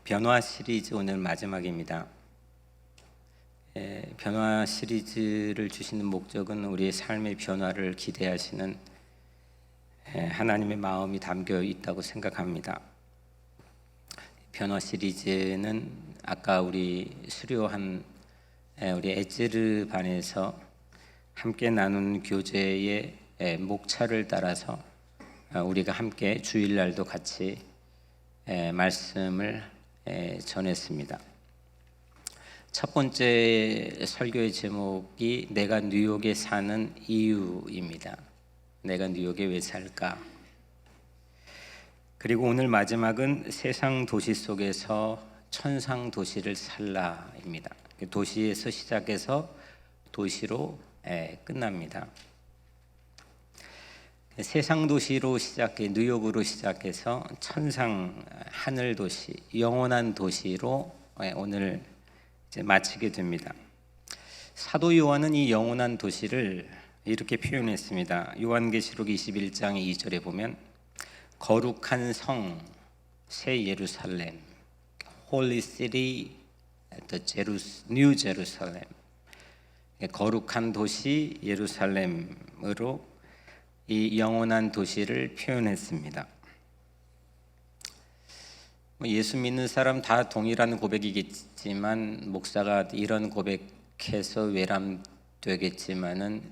변화 시리즈 오늘 마지막입니다. 변화 시리즈를 주시는 목적은 우리의 삶의 변화를 기대하시는 하나님의 마음이 담겨 있다고 생각합니다. 변화 시리즈는 아까 우리 수료한 우리 에즈르 반에서 함께 나눈 교제의 목차를 따라서 우리가 함께 주일날도 같이 말씀을 전했습니다. 첫 번째 설교의 제목이 내가 뉴욕에 사는 이유입니다. 내가 뉴욕에 왜 살까? 그리고 오늘 마지막은 세상 도시 속에서 천상 도시를 살라입니다. 도시에서 시작해서 도시로 끝납니다. 세상 도시로 시작해 뉴욕으로 시작해서 천상 하늘 도시, 영원한 도시로 오늘 이제 마치게 됩니다. 사도 요한은 이 영원한 도시를 이렇게 표현했습니다. 요한계시록 21장 2절에 보면 거룩한 성, 새 예루살렘, Holy City, New Jerusalem, 거룩한 도시 예루살렘으로 이 영원한 도시를 표현했습니다. 예수 믿는 사람 다 동일한 고백이겠지만 목사가 이런 고백해서 외람되겠지만은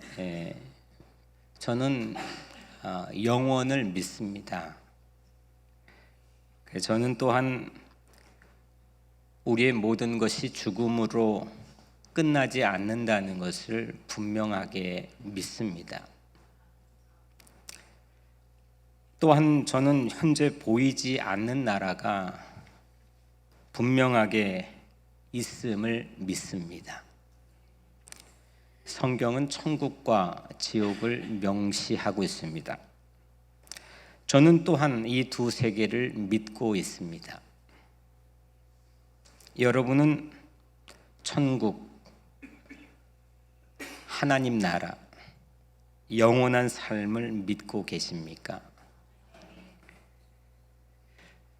저는 영원을 믿습니다. 저는 또한 우리의 모든 것이 죽음으로 끝나지 않는다는 것을 분명하게 믿습니다. 또한 저는 현재 보이지 않는 나라가 분명하게 있음을 믿습니다. 성경은 천국과 지옥을 명시하고 있습니다. 저는 또한 이 두 세계를 믿고 있습니다. 여러분은 천국, 하나님 나라, 영원한 삶을 믿고 계십니까?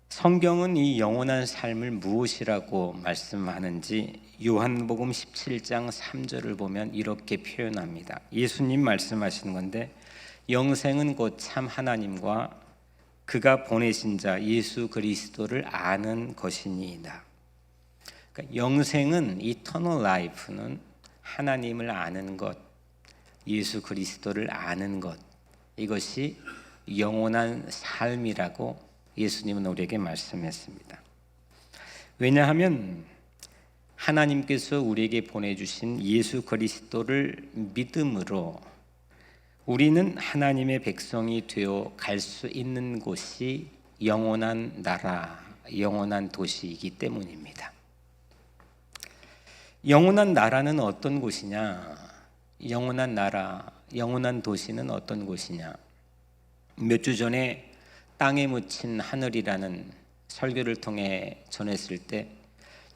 성경은 이 영원한 삶을 무엇이라고 말씀하는지 요한복음 17장 3절을 보면 이렇게 표현합니다. 예수님 말씀하시는 건데 영생은 곧 참 하나님과 그가 보내신 자 예수 그리스도를 아는 것이니이다. 그러니까 영생은 Eternal Life는 하나님을 아는 것, 예수 그리스도를 아는 것, 이것이 영원한 삶이라고 예수님은 우리에게 말씀했습니다. 왜냐하면 하나님께서 우리에게 보내주신 예수 그리스도를 믿음으로 우리는 하나님의 백성이 되어 갈 수 있는 곳이 영원한 나라, 영원한 도시이기 때문입니다. 영원한 나라는 어떤 곳이냐? 영원한 나라, 영원한 도시는 어떤 곳이냐? 몇 주 전에 땅에 묻힌 하늘이라는 설교를 통해 전했을 때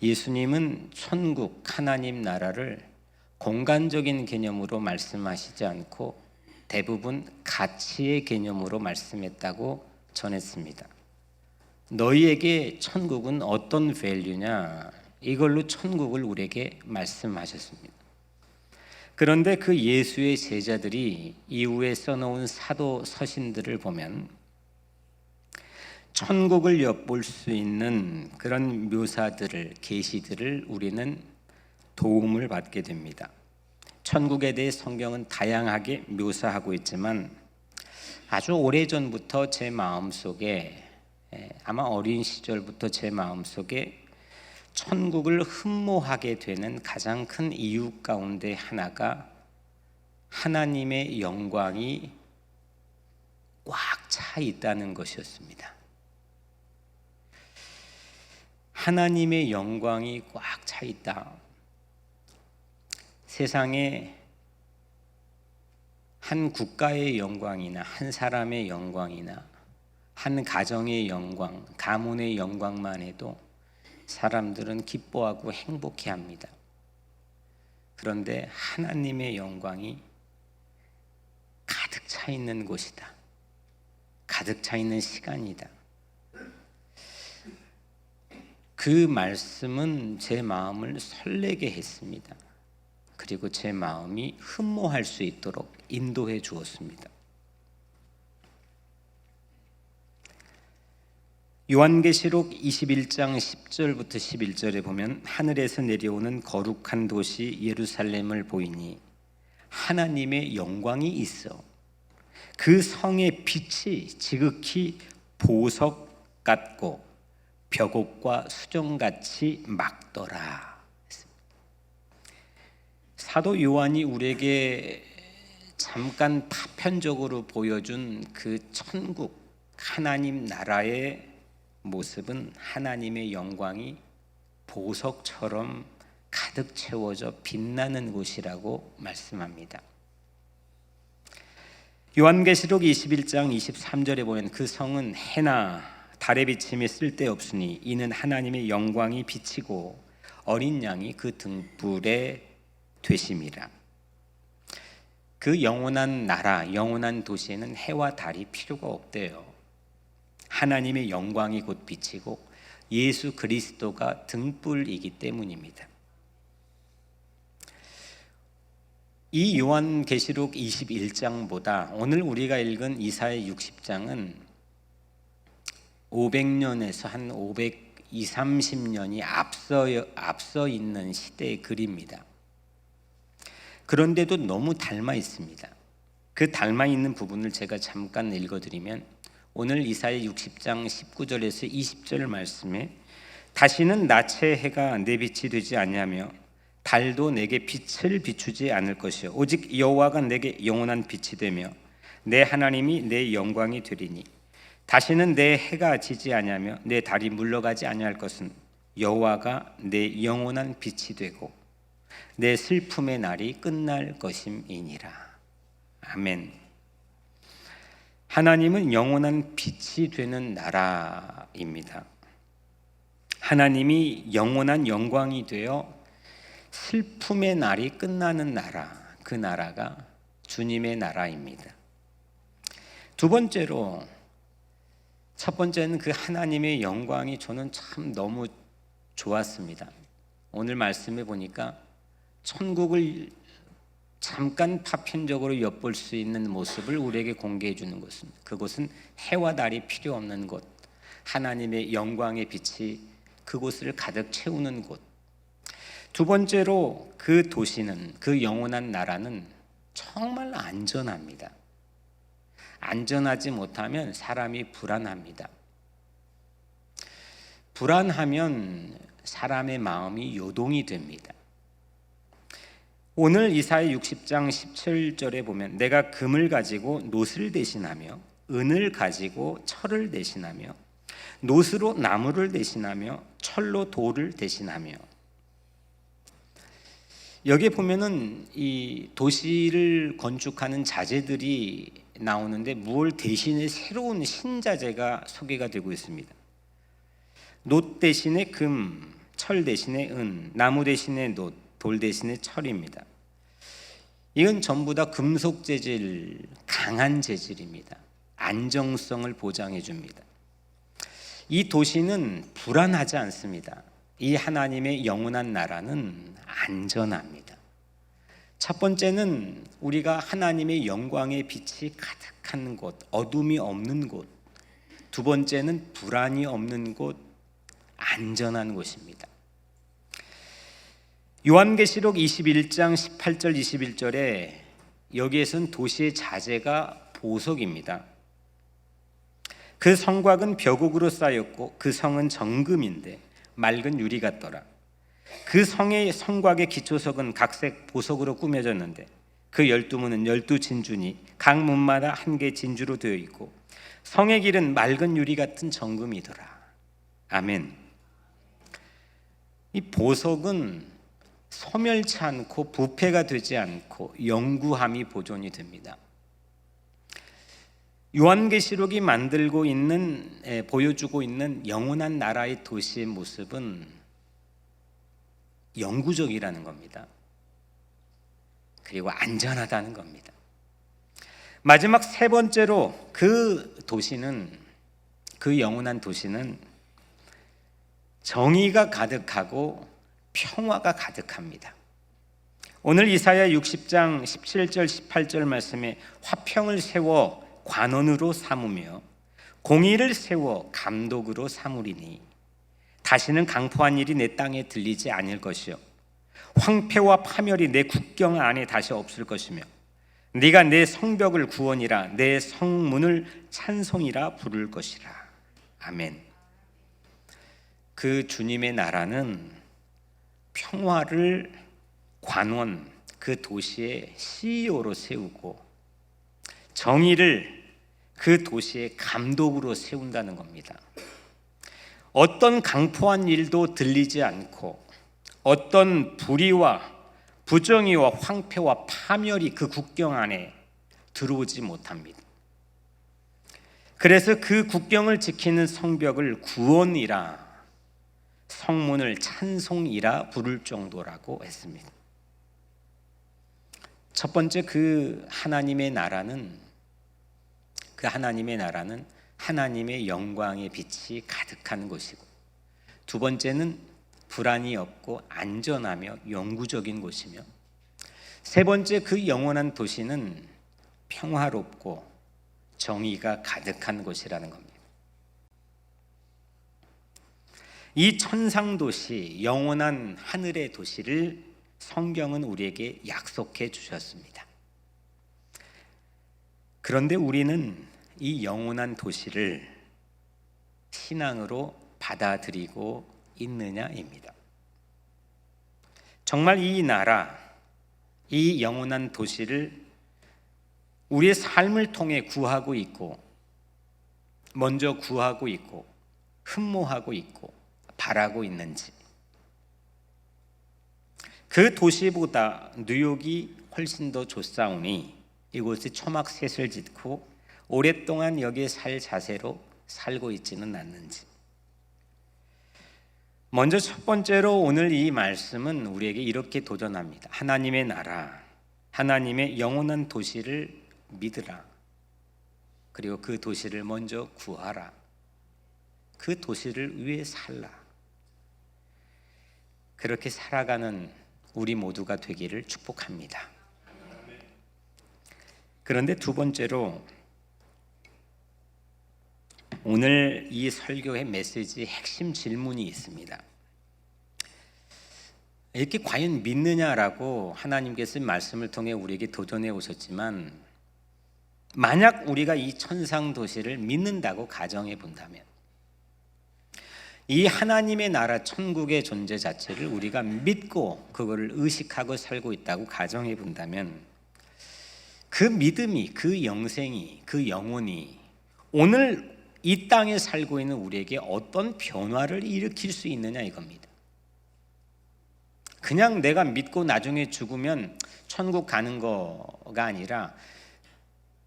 예수님은 천국 하나님 나라를 공간적인 개념으로 말씀하시지 않고 대부분 가치의 개념으로 말씀했다고 전했습니다. 너희에게 천국은 어떤 밸류냐? 이걸로 천국을 우리에게 말씀하셨습니다. 그런데 그 예수의 제자들이 이후에 써놓은 사도 서신들을 보면 천국을 엿볼 수 있는 그런 묘사들을, 계시들을 우리는 도움을 받게 됩니다. 천국에 대해 성경은 다양하게 묘사하고 있지만 아주 오래전부터 제 마음속에, 아마 어린 시절부터 제 마음속에 천국을 흠모하게 되는 가장 큰 이유 가운데 하나가 하나님의 영광이 꽉 차 있다는 것이었습니다. 하나님의 영광이 꽉 차 있다. 세상에 한 국가의 영광이나 한 사람의 영광이나 한 가정의 영광, 가문의 영광만 해도 사람들은 기뻐하고 행복해합니다. 그런데 하나님의 영광이 가득 차 있는 곳이다. 가득 차 있는 시간이다. 그 말씀은 제 마음을 설레게 했습니다. 그리고 제 마음이 흠모할 수 있도록 인도해 주었습니다. 요한계시록 21장 10절부터 11절에 보면 하늘에서 내려오는 거룩한 도시 예루살렘을 보이니 하나님의 영광이 있어 그 성의 빛이 지극히 보석 같고 벽옥과 수정같이 막더라. 사도 요한이 우리에게 잠깐 파편적으로 보여준 그 천국 하나님 나라의 모습은 하나님의 영광이 보석처럼 가득 채워져 빛나는 곳이라고 말씀합니다. 요한계시록 21장 23절에 보면 그 성은 해나 달의 비침이 쓸데없으니 이는 하나님의 영광이 비치고 어린 양이 그 등불에 되심이라. 그 영원한 나라, 영원한 도시에는 해와 달이 필요가 없대요. 하나님의 영광이 곧 비치고 예수 그리스도가 등불이기 때문입니다. 이 요한계시록 21장보다 오늘 우리가 읽은 이사야 60장은 500년에서 한 520, 30년이 앞서 있는 시대의 글입니다. 그런데도 너무 닮아 있습니다. 그 닮아 있는 부분을 제가 잠깐 읽어드리면 오늘 이사야 60장 19절에서 20절 말씀에 다시는 낮의 해가 내 빛이 되지 아니하며 달도 내게 빛을 비추지 않을 것이요 오직 여호와가 내게 영원한 빛이 되며 내 하나님이 내 영광이 되리니 다시는 내 해가 지지 아니하며 내 달이 물러가지 아니할 것은 여호와가 내 영원한 빛이 되고 내 슬픔의 날이 끝날 것임이니라. 아멘. 하나님은 영원한 빛이 되는 나라입니다. 하나님이 영원한 영광이 되어 슬픔의 날이 끝나는 나라, 그 나라가 주님의 나라입니다. 두 번째로, 첫 번째는 그 하나님의 영광이 저는 참 너무 좋았습니다. 오늘 말씀해 보니까 천국을 잠깐 파편적으로 엿볼 수 있는 모습을 우리에게 공개해 주는 것은 그곳은 해와 달이 필요 없는 곳, 하나님의 영광의 빛이 그곳을 가득 채우는 곳. 두 번째로 그 도시는, 그 영원한 나라는 정말 안전합니다. 안전하지 못하면 사람이 불안합니다. 불안하면 사람의 마음이 요동이 됩니다. 오늘 이사야 60장 17절에 보면 내가 금을 가지고 놋을 대신하며 은을 가지고 철을 대신하며 놋으로 나무를 대신하며 철로 돌을 대신하며, 여기에 보면은 이 도시를 건축하는 자재들이 나오는데 무엇 대신에 새로운 신자재가 소개가 되고 있습니다. 놋 대신에 금, 철 대신에 은, 나무 대신에 놋, 돌 대신에 철입니다. 이건 전부 다 금속 재질, 강한 재질입니다. 안정성을 보장해 줍니다. 이 도시는 불안하지 않습니다. 이 하나님의 영원한 나라는 안전합니다. 첫 번째는 우리가 하나님의 영광의 빛이 가득한 곳, 어둠이 없는 곳. 두 번째는 불안이 없는 곳, 안전한 곳입니다. 요한계시록 21장 18절 21절에 여기에선 도시의 자재가 보석입니다. 그 성곽은 벽옥으로 쌓였고 그 성은 정금인데 맑은 유리 같더라. 그 성의 성곽의 기초석은 각색 보석으로 꾸며졌는데 그 12문은 12진주니 각 문마다 한 개 진주로 되어 있고 성의 길은 맑은 유리 같은 정금이더라. 아멘. 이 보석은 소멸치 않고 부패가 되지 않고 영구함이 보존이 됩니다. 요한계시록이 만들고 있는, 보여주고 있는 영원한 나라의 도시의 모습은 영구적이라는 겁니다. 그리고 안전하다는 겁니다. 마지막 세 번째로 그 도시는, 그 영원한 도시는 정의가 가득하고 평화가 가득합니다. 오늘 이사야 60장 17절 18절 말씀에 화평을 세워 관원으로 삼으며 공의를 세워 감독으로 삼으리니 다시는 강포한 일이 내 땅에 들리지 아닐 것이요 황폐와 파멸이 내 국경 안에 다시 없을 것이며 네가 내 성벽을 구원이라 내 성문을 찬송이라 부를 것이라. 아멘. 그 주님의 나라는 평화를 관원, 그 도시의 CEO로 세우고 정의를 그 도시의 감독으로 세운다는 겁니다. 어떤 강포한 일도 들리지 않고 어떤 불의와 부정의와 황폐와 파멸이 그 국경 안에 들어오지 못합니다. 그래서 그 국경을 지키는 성벽을 구원이라 성문을 찬송이라 부를 정도라고 했습니다. 첫 번째 그 하나님의 나라는 하나님의 영광의 빛이 가득한 곳이고, 두 번째는 불안이 없고 안전하며 영구적인 곳이며, 세 번째 그 영원한 도시는 평화롭고 정의가 가득한 곳이라는 겁니다. 이 천상 도시, 영원한 하늘의 도시를 성경은 우리에게 약속해 주셨습니다. 그런데 우리는 이 영원한 도시를 신앙으로 받아들이고 있느냐입니다. 정말 이 나라, 이 영원한 도시를 우리의 삶을 통해 구하고 있고, 먼저 구하고 있고, 흠모하고 있고, 바라고 있는지. 그 도시보다 뉴욕이 훨씬 더 좋사오니 이곳에 초막셋을 짓고 오랫동안 여기에 살 자세로 살고 있지는 않는지. 먼저 첫 번째로 오늘 이 말씀은 우리에게 이렇게 도전합니다. 하나님의 나라, 하나님의 영원한 도시를 믿으라. 그리고 그 도시를 먼저 구하라. 그 도시를 위해 살라. 그렇게 살아가는 우리 모두가 되기를 축복합니다. 그런데 두 번째로 오늘 이 설교의 메시지의 핵심 질문이 있습니다. 이렇게 과연 믿느냐라고 하나님께서 말씀을 통해 우리에게 도전해 오셨지만, 만약 우리가 이 천상 도시를 믿는다고 가정해 본다면, 이 하나님의 나라 천국의 존재 자체를 우리가 믿고 그거를 의식하고 살고 있다고 가정해 본다면, 그 믿음이, 그 영생이, 그 영혼이 오늘 이 땅에 살고 있는 우리에게 어떤 변화를 일으킬 수 있느냐 이겁니다. 그냥 내가 믿고 나중에 죽으면 천국 가는 거가 아니라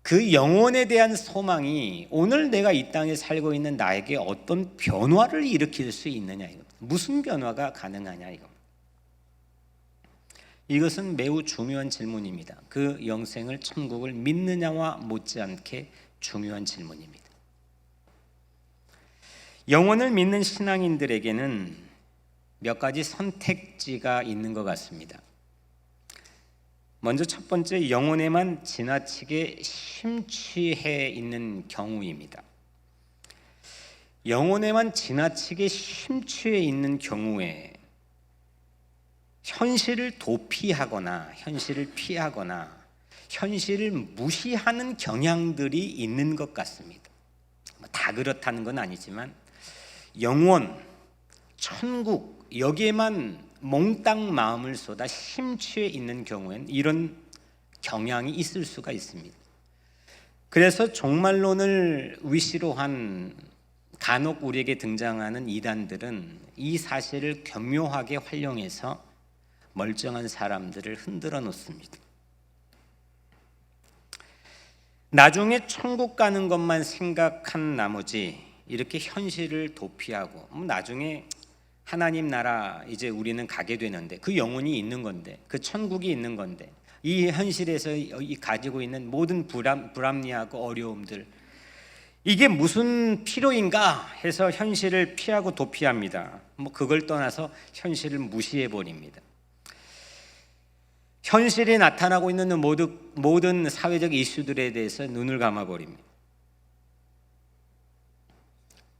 그 영혼에 대한 소망이 오늘 내가 이 땅에 살고 있는 나에게 어떤 변화를 일으킬 수 있느냐 이겁니다. 무슨 변화가 가능하냐 이겁니다. 이것은 매우 중요한 질문입니다. 그 영생을, 천국을 믿느냐와 못지않게 중요한 질문입니다. 영혼을 믿는 신앙인들에게는 몇 가지 선택지가 있는 것 같습니다. 먼저 첫 번째, 영혼에만 지나치게 심취해 있는 경우입니다. 영혼에만 지나치게 심취해 있는 경우에 현실을 도피하거나 현실을 피하거나 현실을 무시하는 경향들이 있는 것 같습니다. 다 그렇다는 건 아니지만 영원, 천국 여기에만 몽땅 마음을 쏟아 심취해 있는 경우엔 이런 경향이 있을 수가 있습니다. 그래서 종말론을 위시로 한 간혹 우리에게 등장하는 이단들은 이 사실을 교묘하게 활용해서 멀쩡한 사람들을 흔들어 놓습니다. 나중에 천국 가는 것만 생각한 나머지 이렇게 현실을 도피하고, 나중에 하나님 나라 이제 우리는 가게 되는데, 그 영혼이 있는 건데, 그 천국이 있는 건데, 이 현실에서 가지고 있는 모든 불합리하고 어려움들, 이게 무슨 필요인가 해서 현실을 피하고 도피합니다. 그걸 떠나서 현실을 무시해 버립니다. 현실이 나타나고 있는 모든 사회적 이슈들에 대해서 눈을 감아 버립니다.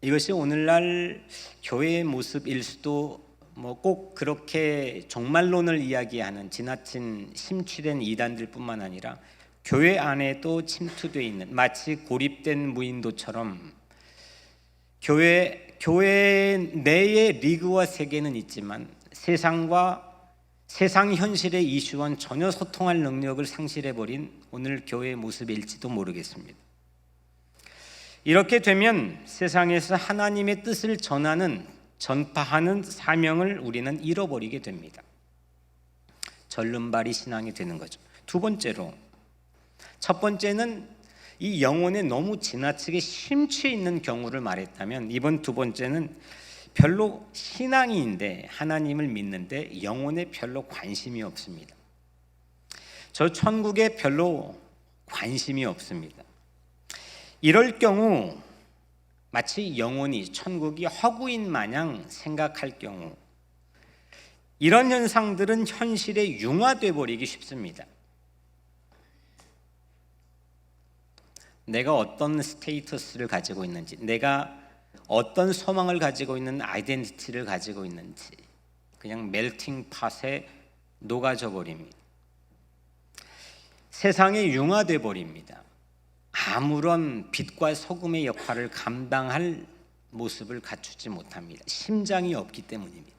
이것이 오늘날 교회의 모습일 수도 꼭 그렇게 종말론을 이야기하는 지나친 심취된 이단들 뿐만 아니라 교회 안에도 침투되어 있는 마치 고립된 무인도처럼 교회 내의 리그와 세계는 있지만 세상 현실의 이슈와는 전혀 소통할 능력을 상실해버린 오늘 교회의 모습일지도 모르겠습니다. 이렇게 되면 세상에서 하나님의 뜻을 전파하는 사명을 우리는 잃어버리게 됩니다. 절름발이 신앙이 되는 거죠. 두 번째로, 첫 번째는 이 영혼에 너무 지나치게 심취해 있는 경우를 말했다면, 이번 두 번째는 별로 신앙인인데 하나님을 믿는데 영혼에 별로 관심이 없습니다. 저 천국에 별로 관심이 없습니다. 이럴 경우 마치 영혼이 천국이 허구인 마냥 생각할 경우, 이런 현상들은 현실에 융화돼 버리기 쉽습니다. 내가 어떤 스테이터스를 가지고 있는지, 내가 어떤 소망을 가지고 있는 아이덴티티를 가지고 있는지 그냥 멜팅 팟에 녹아져 버립니다. 세상에 융화돼 버립니다. 아무런 빛과 소금의 역할을 감당할 모습을 갖추지 못합니다. 심장이 없기 때문입니다.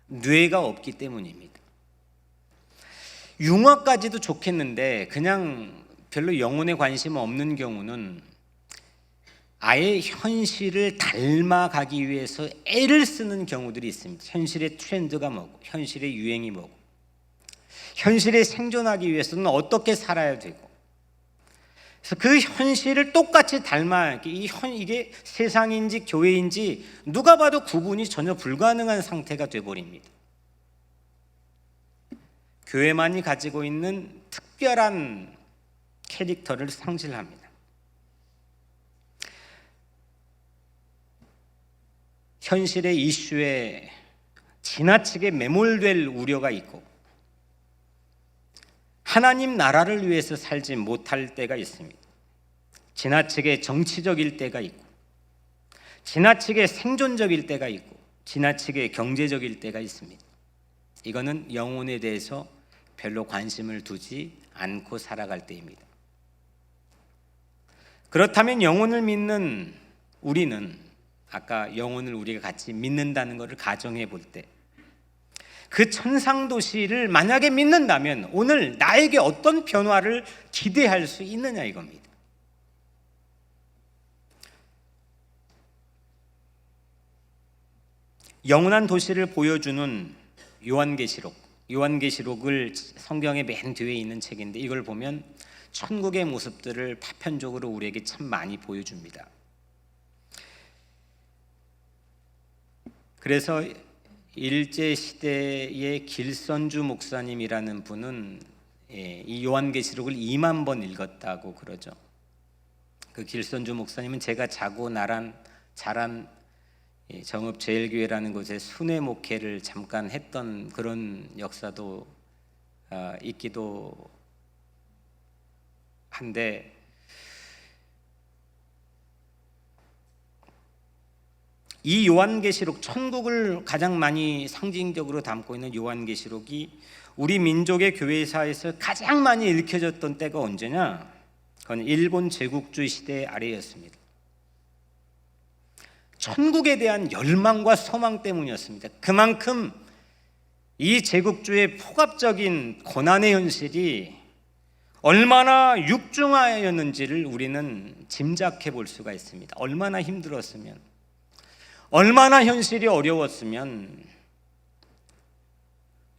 뇌가 없기 때문입니다. 융화까지도 좋겠는데 그냥 별로 영혼에 관심 없는 경우는 아예 현실을 닮아가기 위해서 애를 쓰는 경우들이 있습니다. 현실의 트렌드가 뭐고, 현실의 유행이 뭐고, 현실에 생존하기 위해서는 어떻게 살아야 되고, 그래서 그 현실을 똑같이 이게 세상인지 교회인지 누가 봐도 구분이 전혀 불가능한 상태가 되어버립니다. 교회만이 가지고 있는 특별한 캐릭터를 상실합니다. 현실의 이슈에 지나치게 매몰될 우려가 있고 하나님 나라를 위해서 살지 못할 때가 있습니다. 지나치게 정치적일 때가 있고 지나치게 생존적일 때가 있고 지나치게 경제적일 때가 있습니다. 이거는 영혼에 대해서 별로 관심을 두지 않고 살아갈 때입니다. 그렇다면 영혼을 믿는 우리는, 아까 영혼을 우리가 같이 믿는다는 것을 가정해 볼 때, 그 천상도시를 만약에 믿는다면 오늘 나에게 어떤 변화를 기대할 수 있느냐 이겁니다. 영원한 도시를 보여주는 요한계시록을 성경의 맨 뒤에 있는 책인데, 이걸 보면 천국의 모습들을 파편적으로 우리에게 참 많이 보여줍니다. 그래서 일제시대의 길선주 목사님이라는 분은 이 요한계시록을 2만 번 읽었다고 그러죠. 그 길선주 목사님은 제가 자란 정읍제일교회라는 곳에 순회 목회를 잠깐 했던 그런 역사도 있기도 한데, 이 요한계시록, 천국을 가장 많이 상징적으로 담고 있는 요한계시록이 우리 민족의 교회사에서 가장 많이 읽혀졌던 때가 언제냐? 그건 일본 제국주의 시대 아래였습니다. 천국에 대한 열망과 소망 때문이었습니다. 그만큼 이 제국주의 폭압적인 고난의 현실이 얼마나 육중하였는지를 우리는 짐작해 볼 수가 있습니다. 얼마나 힘들었으면, 얼마나 현실이 어려웠으면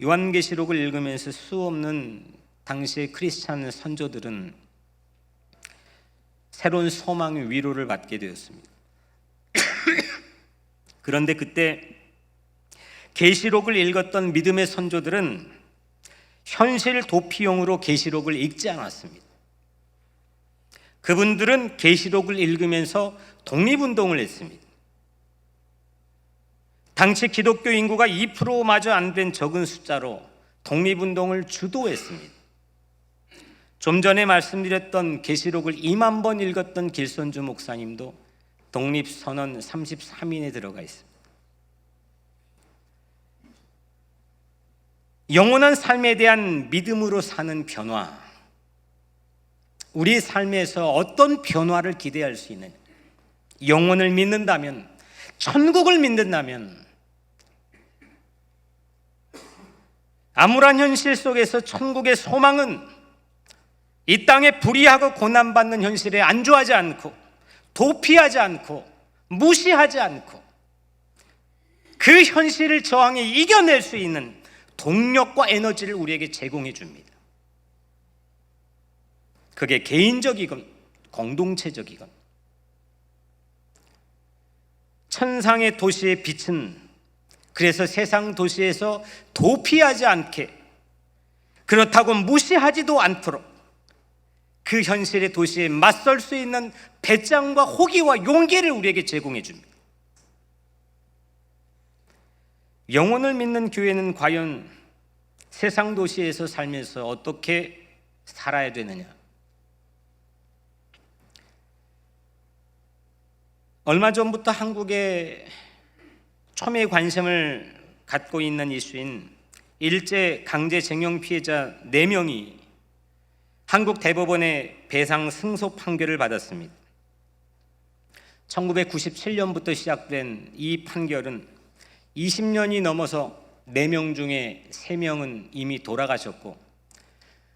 요한계시록을 읽으면서 수없는 당시의 크리스찬 선조들은 새로운 소망의 위로를 받게 되었습니다. 그런데 그때 계시록을 읽었던 믿음의 선조들은 현실 도피용으로 계시록을 읽지 않았습니다. 그분들은 계시록을 읽으면서 독립운동을 했습니다. 당시 기독교 인구가 2%마저 안 된 적은 숫자로 독립운동을 주도했습니다. 좀 전에 말씀드렸던 계시록을 2만 번 읽었던 길손주 목사님도 독립선언 33인에 들어가 있습니다. 영원한 삶에 대한 믿음으로 사는 변화, 우리 삶에서 어떤 변화를 기대할 수 있느냐? 영혼을 믿는다면, 천국을 믿는다면, 암울한 현실 속에서 천국의 소망은 이 땅에 불의하고 고난받는 현실에 안주하지 않고, 도피하지 않고, 무시하지 않고, 그 현실을 저항해 이겨낼 수 있는 동력과 에너지를 우리에게 제공해 줍니다. 그게 개인적이건 공동체적이건, 천상의 도시의 빛은 그래서 세상 도시에서 도피하지 않게, 그렇다고 무시하지도 않도록 그 현실의 도시에 맞설 수 있는 배짱과 호기와 용기를 우리에게 제공해 줍니다. 영혼을 믿는 교회는 과연 세상 도시에서 살면서 어떻게 살아야 되느냐? 얼마 전부터 한국에 첨예 관심을 갖고 있는 이슈인 일제 강제징용 피해자 4명이 한국 대법원의 배상 승소 판결을 받았습니다. 1997년부터 시작된 이 판결은 20년이 넘어서 4명 중에 3명은 이미 돌아가셨고,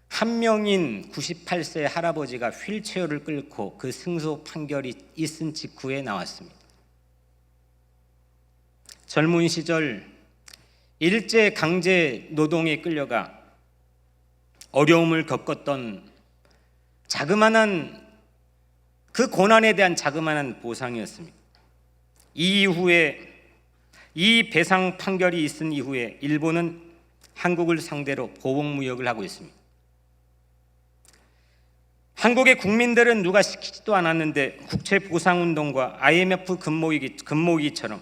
한 명인 98세 할아버지가 휠체어를 끌고 그 승소 판결이 있은 직후에 나왔습니다. 젊은 시절 일제 강제 노동에 끌려가 어려움을 겪었던 자그마한 그 고난에 대한 자그마한 보상이었습니다. 이 이후에, 이 배상 판결이 있은 이후에 일본은 한국을 상대로 보복무역을 하고 있습니다. 한국의 국민들은 누가 시키지도 않았는데 국제보상운동과 IMF 금모기처럼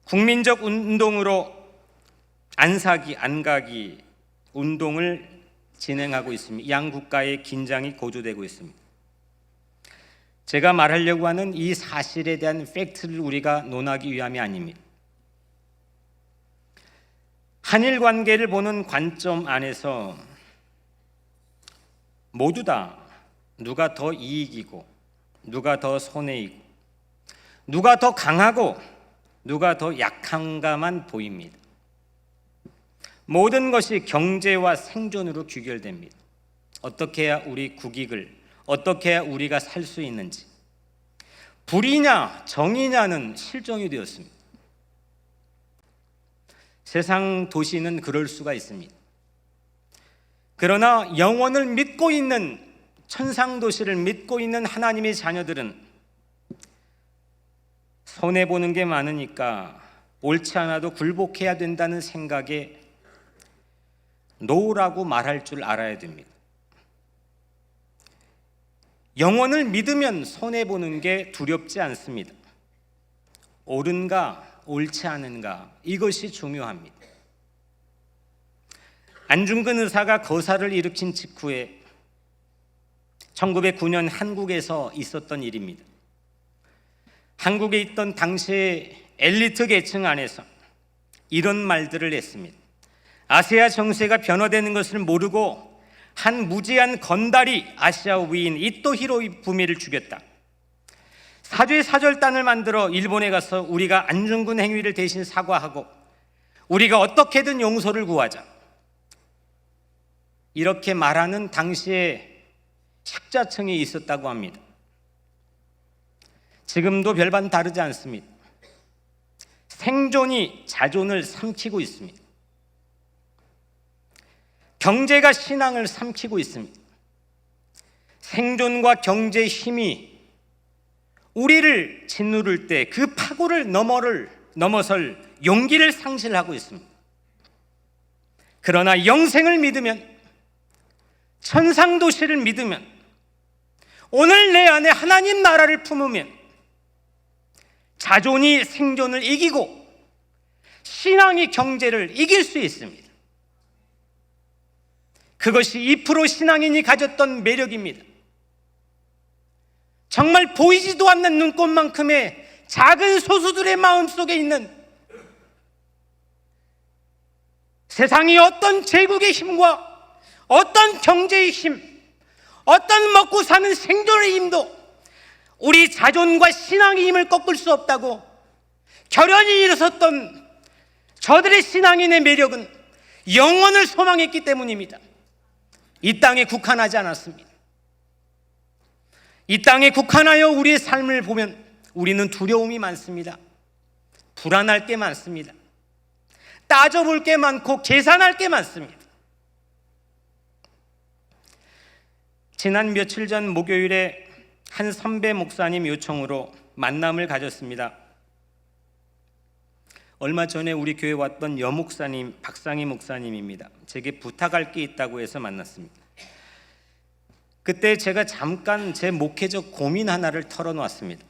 국민적 운동으로 안사기, 안가기 운동을 진행하고 있습니다. 양 국가의 긴장이 고조되고 있습니다. 제가 말하려고 하는 이 사실에 대한 팩트를 우리가 논하기 위함이 아닙니다. 한일 관계를 보는 관점 안에서 모두 다 누가 더 이익이고, 누가 더 손해이고, 누가 더 강하고, 누가 더 약한가만 보입니다. 모든 것이 경제와 생존으로 귀결됩니다. 어떻게 해야 우리 국익을, 어떻게 해야 우리가 살 수 있는지, 불이냐 정이냐는 실정이 되었습니다. 세상 도시는 그럴 수가 있습니다. 그러나 영원을 믿고 있는, 천상 도시를 믿고 있는 하나님의 자녀들은 손해보는 게 많으니까 옳지 않아도 굴복해야 된다는 생각에 노라고 말할 줄 알아야 됩니다. 영원을 믿으면 손해보는 게 두렵지 않습니다. 옳은가 옳지 않은가, 이것이 중요합니다. 안중근 의사가 거사를 일으킨 직후에 1909년 한국에서 있었던 일입니다. 한국에 있던 당시의 엘리트 계층 안에서 이런 말들을 했습니다. 아시아 정세가 변화되는 것을 모르고 한 무지한 건달이 아시아 위인 이토 히로부미를 죽였다. 사죄 사절단을 만들어 일본에 가서 우리가 안중근 행위를 대신 사과하고 우리가 어떻게든 용서를 구하자, 이렇게 말하는 당시에 식자층이 있었다고 합니다. 지금도 별반 다르지 않습니다. 생존이 자존을 삼키고 있습니다. 경제가 신앙을 삼키고 있습니다. 생존과 경제의 힘이 우리를 짓누를 때 그 파고를 넘어설 용기를 상실하고 있습니다. 그러나 영생을 믿으면, 천상도시를 믿으면, 오늘 내 안에 하나님 나라를 품으면 자존이 생존을 이기고 신앙이 경제를 이길 수 있습니다. 그것이 2% 신앙인이 가졌던 매력입니다. 정말 보이지도 않는 눈꽃만큼의 작은 소수들의 마음속에 있는 세상이 어떤 제국의 힘과 어떤 경제의 힘, 어떤 먹고 사는 생존의 힘도 우리 자존과 신앙의 힘을 꺾을 수 없다고 결연히 일어섰던 저들의 신앙인의 매력은 영원을 소망했기 때문입니다. 이 땅에 국한하지 않았습니다. 이 땅에 국한하여 우리의 삶을 보면 우리는 두려움이 많습니다. 불안할 게 많습니다. 따져볼 게 많고 계산할 게 많습니다. 지난 며칠 전 목요일에 한 선배 목사님 요청으로 만남을 가졌습니다. 얼마 전에 우리 교회 왔던 여목사님, 박상희 목사님입니다. 제게 부탁할 게 있다고 해서 만났습니다. 그때 제가 잠깐 제 목회적 고민 하나를 털어놓았습니다.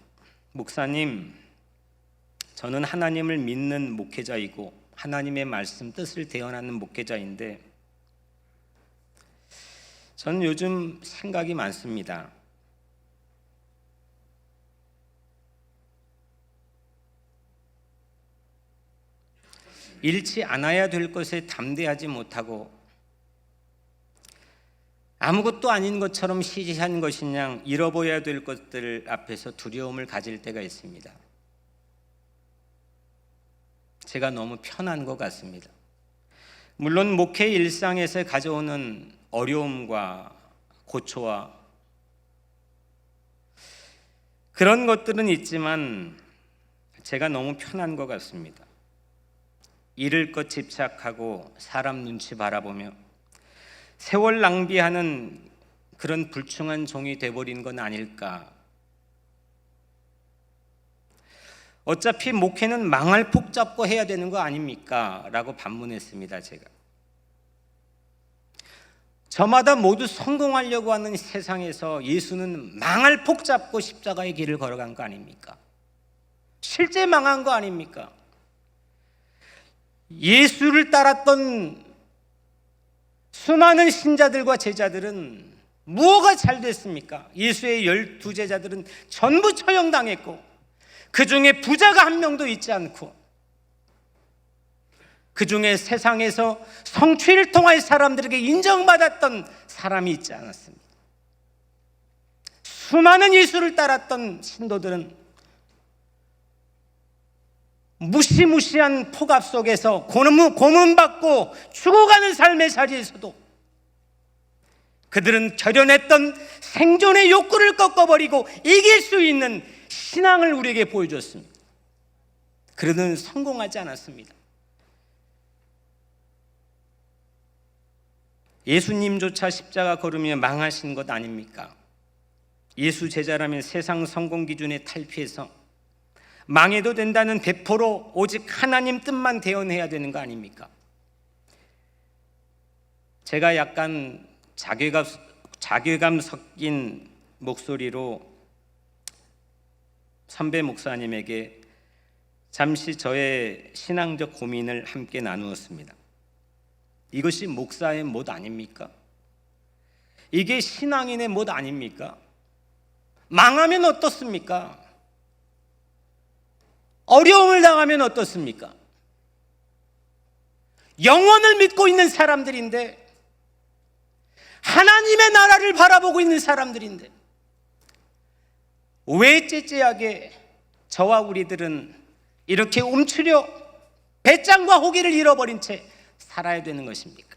목사님, 저는 하나님을 믿는 목회자이고 하나님의 말씀 뜻을 대언하는 목회자인데 저는 요즘 생각이 많습니다. 잃지 않아야 될 것에 담대하지 못하고 아무것도 아닌 것처럼 시시한 것이냐 잃어버려야 될 것들 앞에서 두려움을 가질 때가 있습니다. 제가 너무 편한 것 같습니다. 물론 목회 일상에서 가져오는 어려움과 고초와 그런 것들은 있지만 제가 너무 편한 것 같습니다. 잃을 것 집착하고 사람 눈치 바라보며 세월 낭비하는 그런 불충한 종이 돼버린 건 아닐까. 어차피 목회는 망할 폭 잡고 해야 되는 거 아닙니까? 라고 반문했습니다. 제가 저마다 모두 성공하려고 하는 세상에서 예수는 망할 폭 잡고 십자가의 길을 걸어간 거 아닙니까? 실제 망한 거 아닙니까? 예수를 따랐던 수많은 신자들과 제자들은 뭐가 잘 됐습니까? 예수의 12제자들은 전부 처형당했고 그 중에 부자가 한 명도 있지 않고 그 중에 세상에서 성취를 통하여 사람들에게 인정받았던 사람이 있지 않았습니다. 수많은 예수를 따랐던 신도들은 무시무시한 폭압 속에서 고문받고 죽어가는 삶의 자리에서도 그들은 결연했던 생존의 욕구를 꺾어버리고 이길 수 있는 신앙을 우리에게 보여줬습니다. 그들은 성공하지 않았습니다. 예수님조차 십자가 걸으며 망하신 것 아닙니까? 예수 제자라면 세상 성공 기준에 탈피해서 망해도 된다는 배포로 오직 하나님 뜻만 대언해야 되는 거 아닙니까? 제가 약간 자괴감 섞인 목소리로 선배 목사님에게 잠시 저의 신앙적 고민을 함께 나누었습니다. 이것이 목사의 못 아닙니까? 이게 신앙인의 못 아닙니까? 망하면 어떻습니까? 어려움을 당하면 어떻습니까? 영원을 믿고 있는 사람들인데 하나님의 나라를 바라보고 있는 사람들인데 왜 째째하게 저와 우리들은 이렇게 움츠려 배짱과 호기를 잃어버린 채 살아야 되는 것입니까?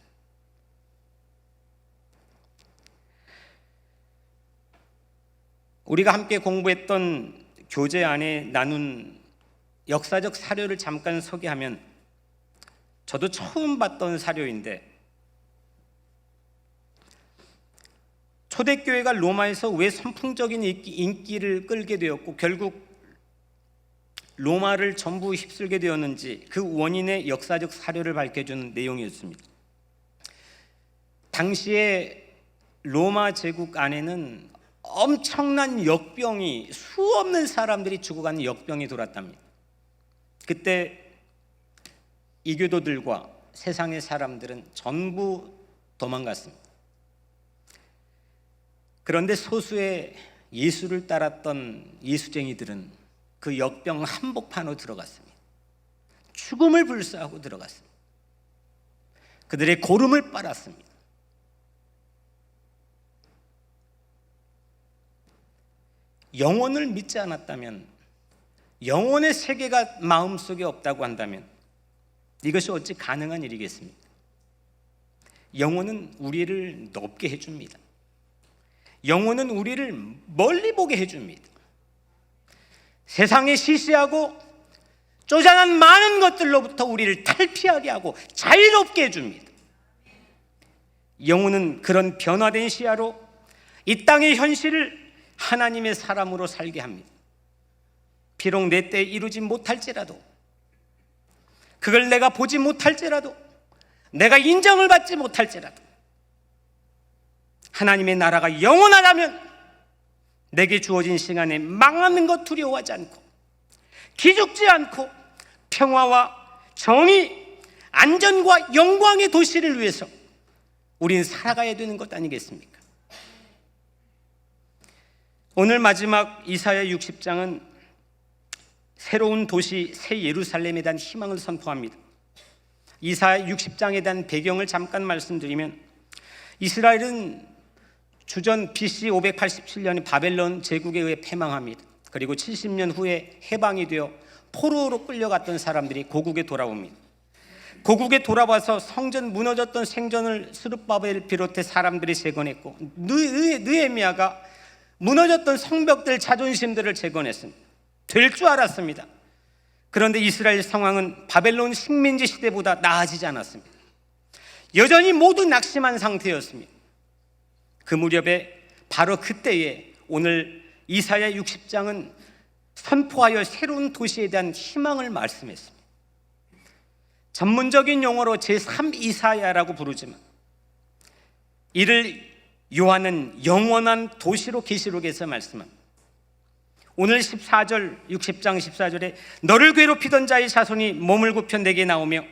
우리가 함께 공부했던 교재 안에 나눈 역사적 사료를 잠깐 소개하면 저도 처음 봤던 사료인데 초대교회가 로마에서 왜 선풍적인 인기를 끌게 되었고 결국 로마를 전부 휩쓸게 되었는지 그 원인의 역사적 사료를 밝혀주는 내용이었습니다. 당시에 로마 제국 안에는 엄청난 역병이, 수없는 사람들이 죽어가는 역병이 돌았답니다. 그때 이교도들과 세상의 사람들은 전부 도망갔습니다. 그런데 소수의 예수를 따랐던 예수쟁이들은 그 역병 한복판으로 들어갔습니다. 죽음을 불사하고 들어갔습니다. 그들의 고름을 빨았습니다. 영혼을 믿지 않았다면, 영혼의 세계가 마음속에 없다고 한다면 이것이 어찌 가능한 일이겠습니까? 영혼은 우리를 높게 해줍니다. 영혼은 우리를 멀리 보게 해줍니다. 세상에 시시하고 쪼잔한 많은 것들로부터 우리를 탈피하게 하고 자유롭게 해줍니다. 영혼은 그런 변화된 시야로 이 땅의 현실을 하나님의 사람으로 살게 합니다. 비록 내 때에 이루지 못할지라도, 그걸 내가 보지 못할지라도, 내가 인정을 받지 못할지라도, 하나님의 나라가 영원하다면 내게 주어진 시간에 망하는 것 두려워하지 않고, 기죽지 않고 평화와 정의, 안전과 영광의 도시를 위해서 우리는 살아가야 되는 것 아니겠습니까? 오늘 마지막 이사야 60장은 새로운 도시 새 예루살렘에 대한 희망을 선포합니다. 이사야 60장에 대한 배경을 잠깐 말씀드리면, 이스라엘은 주전 BC 587년에 바벨론 제국에 의해 패망합니다. 그리고 70년 후에 해방이 되어 포로로 끌려갔던 사람들이 고국에 돌아옵니다. 고국에 돌아와서 성전 무너졌던 생전을 스룹바벨을 비롯해 사람들이 재건했고, 느헤미야가 무너졌던 성벽들, 자존심들을 재건했습니다. 될 줄 알았습니다. 그런데 이스라엘 상황은 바벨론 식민지 시대보다 나아지지 않았습니다. 여전히 모두 낙심한 상태였습니다. 그 무렵에, 바로 그때에 오늘 이사야 60장은 선포하여 새로운 도시에 대한 희망을 말씀했습니다. 전문적인 용어로 제3이사야라고 부르지만 이를 요한은 영원한 도시로 계시록에서 말씀합니다. 오늘 14절, 60장 14절에 너를 괴롭히던 자의 자손이 몸을 굽혀 내게 나오며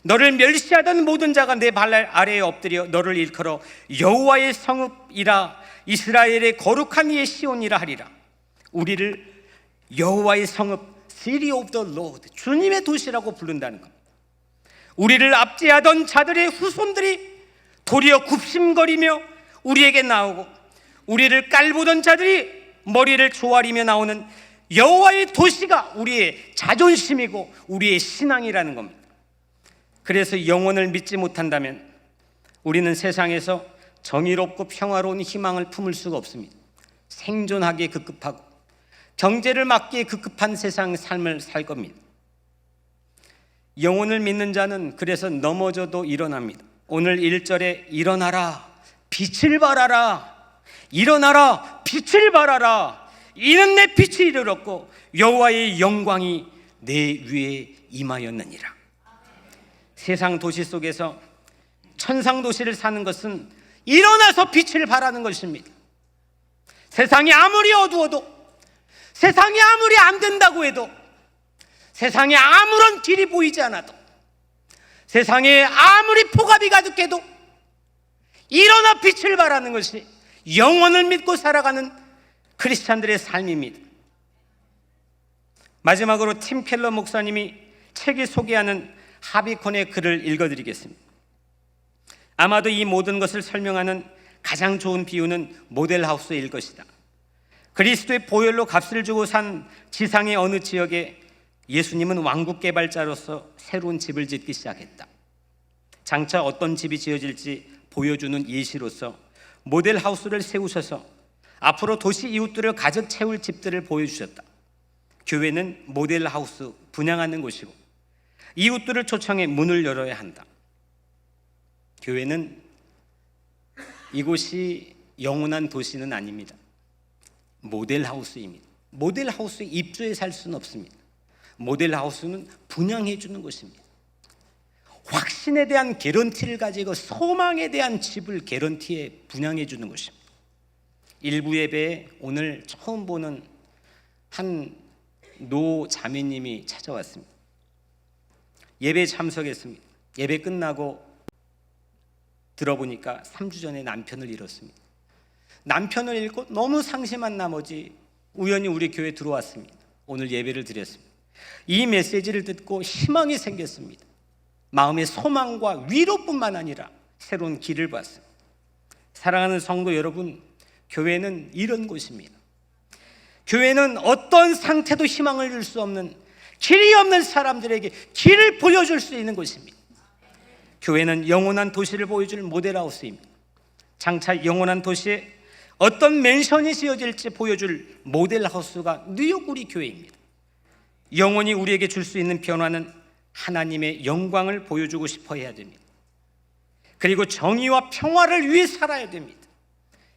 너를 멸시하던 모든 자가 내 발 아래에 엎드려 너를 일컬어 여호와의 성읍이라, 이스라엘의 거룩한 이의 시온이라 하리라. 우리를 여호와의 성읍, City of the Lord, 주님의 도시라고 부른다는 겁니다. 우리를 압제하던 자들의 후손들이 도리어 굽심거리며 우리에게 나오고, 우리를 깔보던 자들이 머리를 조아리며 나오는 여호와의 도시가 우리의 자존심이고 우리의 신앙이라는 겁니다. 그래서 영혼을 믿지 못한다면 우리는 세상에서 정의롭고 평화로운 희망을 품을 수가 없습니다. 생존하기에 급급하고 경제를 막기에 급급한 세상 삶을 살 겁니다. 영혼을 믿는 자는 그래서 넘어져도 일어납니다. 오늘 1절에 일어나라, 빛을 발하라, 일어나라, 빛을 발하라. 이는 내 빛이 이르렀고 여호와의 영광이 내 위에 임하였느니라. 세상 도시 속에서 천상 도시를 사는 것은 일어나서 빛을 발하는 것입니다. 세상이 아무리 어두워도, 세상이 아무리 안 된다고 해도, 세상에 아무런 길이 보이지 않아도, 세상에 아무리 폭압이 가득해도 일어나 빛을 발하는 것이 영혼을 믿고 살아가는 크리스찬들의 삶입니다. 마지막으로 팀 켈러 목사님이 책에 소개하는 하비콘의 글을 읽어드리겠습니다. 아마도 이 모든 것을 설명하는 가장 좋은 비유는 모델하우스일 것이다. 그리스도의 보혈로 값을 주고 산 지상의 어느 지역에 예수님은 왕국 개발자로서 새로운 집을 짓기 시작했다. 장차 어떤 집이 지어질지 보여주는 예시로서 모델하우스를 세우셔서 앞으로 도시 이웃들을 가득 채울 집들을 보여주셨다. 교회는 모델하우스 분양하는 곳이고 이웃들을 초청해 문을 열어야 한다. 교회는 이곳이 영원한 도시는 아닙니다. 모델하우스입니다. 모델하우스에 입주해 살 수는 없습니다. 모델하우스는 분양해 주는 곳입니다. 확신에 대한 개런티를 가지고 소망에 대한 집을 개런티에 분양해 주는 것입니다. 일부 예배에 오늘 처음 보는 한 노 자매님이 찾아왔습니다. 예배에 참석했습니다. 예배 끝나고 들어보니까 3주 전에 남편을 잃었습니다. 남편을 잃고 너무 상심한 나머지 우연히 우리 교회에 들어왔습니다. 오늘 예배를 드렸습니다. 이 메시지를 듣고 희망이 생겼습니다. 마음의 소망과 위로뿐만 아니라 새로운 길을 봤습니다. 사랑하는 성도 여러분, 교회는 이런 곳입니다. 교회는 어떤 상태도 희망을 줄 수 없는, 길이 없는 사람들에게 길을 보여줄 수 있는 곳입니다. 교회는 영원한 도시를 보여줄 모델하우스입니다. 장차 영원한 도시에 어떤 맨션이 지어질지 보여줄 모델하우스가 뉴욕 우리 교회입니다. 영원히 우리에게 줄 수 있는 변화는 하나님의 영광을 보여주고 싶어 해야 됩니다. 그리고 정의와 평화를 위해 살아야 됩니다.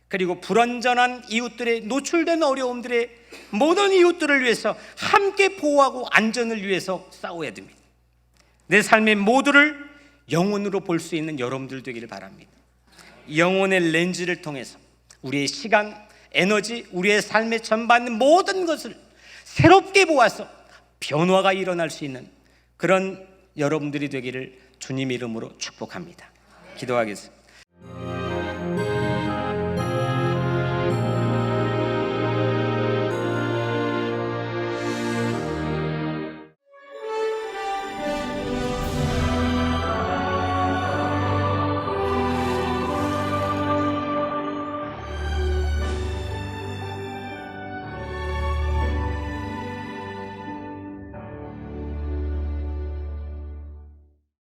그리고 불완전한 이웃들의 노출된 어려움들의 모든 이웃들을 위해서 함께 보호하고 안전을 위해서 싸워야 됩니다. 내 삶의 모두를 영혼으로 볼 수 있는 여러분들 되기를 바랍니다. 영혼의 렌즈를 통해서 우리의 시간, 에너지, 우리의 삶의 전반 모든 것을 새롭게 보아서 변화가 일어날 수 있는 그런 여러분들이 되기를 주님 이름으로 축복합니다. 기도하겠습니다.